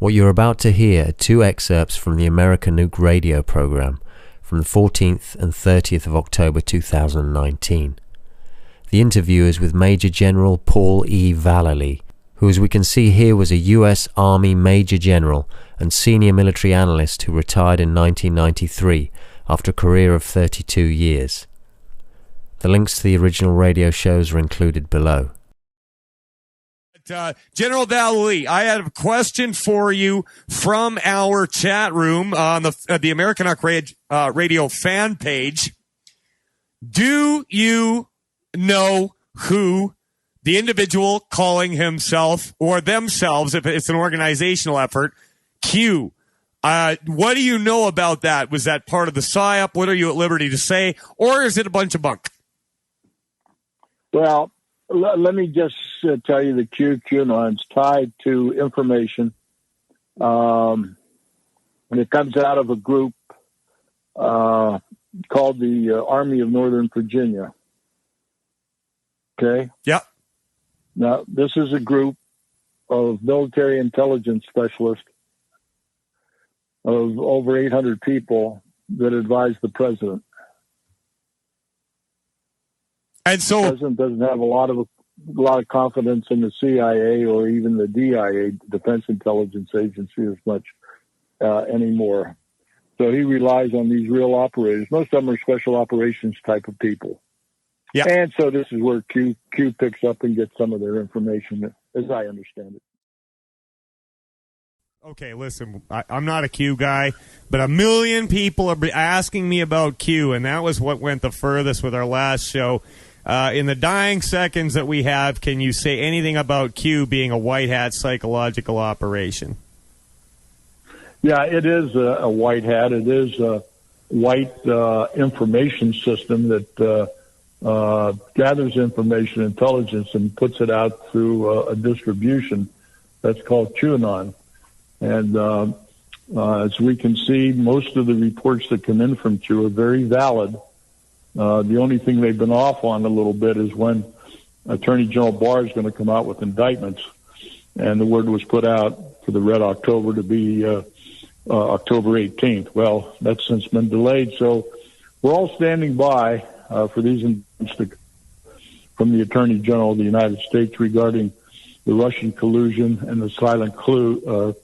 What you're about to hear are two excerpts from the American Nuke radio program from the 14th and 30th of October 2019. The interview is with Major General Paul E. Vallely, who, as we can see here, was a U.S. Army Major General and senior military analyst who retired in 1993 after a career of 32 years. The links to the original radio shows are included below. General Vallely, I have a question for you from our chat room on the American Nuke Radio fan page. Do you know who the individual calling himself or themselves, if it's an organizational effort, Q? What do you know about that? Was that part of the PSYOP? What are you at liberty to say? Or is it a bunch of bunk? Well, let me just tell you the QAnon's tied to information. And it comes out of a group called the Army of Northern Virginia. Okay? Yep. Now, this is a group of military intelligence specialists of over 800 people that advise the president. And so the president doesn't have a lot of confidence in the CIA or even the DIA, Defense Intelligence Agency, as much anymore. So he relies on these real operators. Most of them are special operations type of people. Yeah. And so this is where Q picks up and gets some of their information, as I understand it. Okay, listen, I'm not a Q guy, but a million people are asking me about Q, and that was what went the furthest with our last show. In the dying seconds that we have, can you say anything about Q being a white hat psychological operation? Yeah, it is a white hat. It is a white information system that gathers information, intelligence, and puts it out through a distribution that's called QAnon. And as we can see, most of the reports that come in from Q are very valid. The only thing they've been off on a little bit is when Attorney General Barr is going to come out with indictments. And the word was put out for the Red October to be October 18th. Well, that's since been delayed. So we're all standing by for these indictments from the Attorney General of the United States regarding the Russian collusion and the silent coup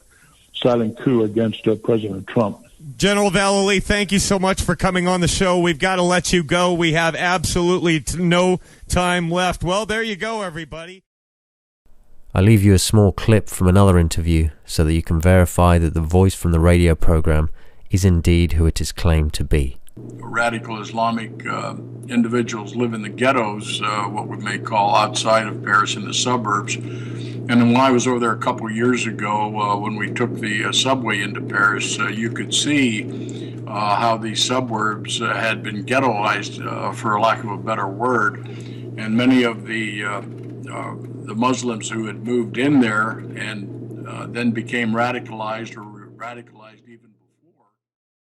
against President Trump. General Vallely, thank you so much for coming on the show. We've got to let you go. We have absolutely no time left. Well, there you go, everybody. I leave you a small clip from another interview so that you can verify that the voice from the radio program is indeed who it is claimed to be. Radical Islamic individuals live in the ghettos, what we may call outside of Paris in the suburbs. And when I was over there a couple of years ago, when we took the subway into Paris, you could see how these suburbs had been ghettoized, for lack of a better word. And many of the Muslims who had moved in there and then became radicalized or radicalized even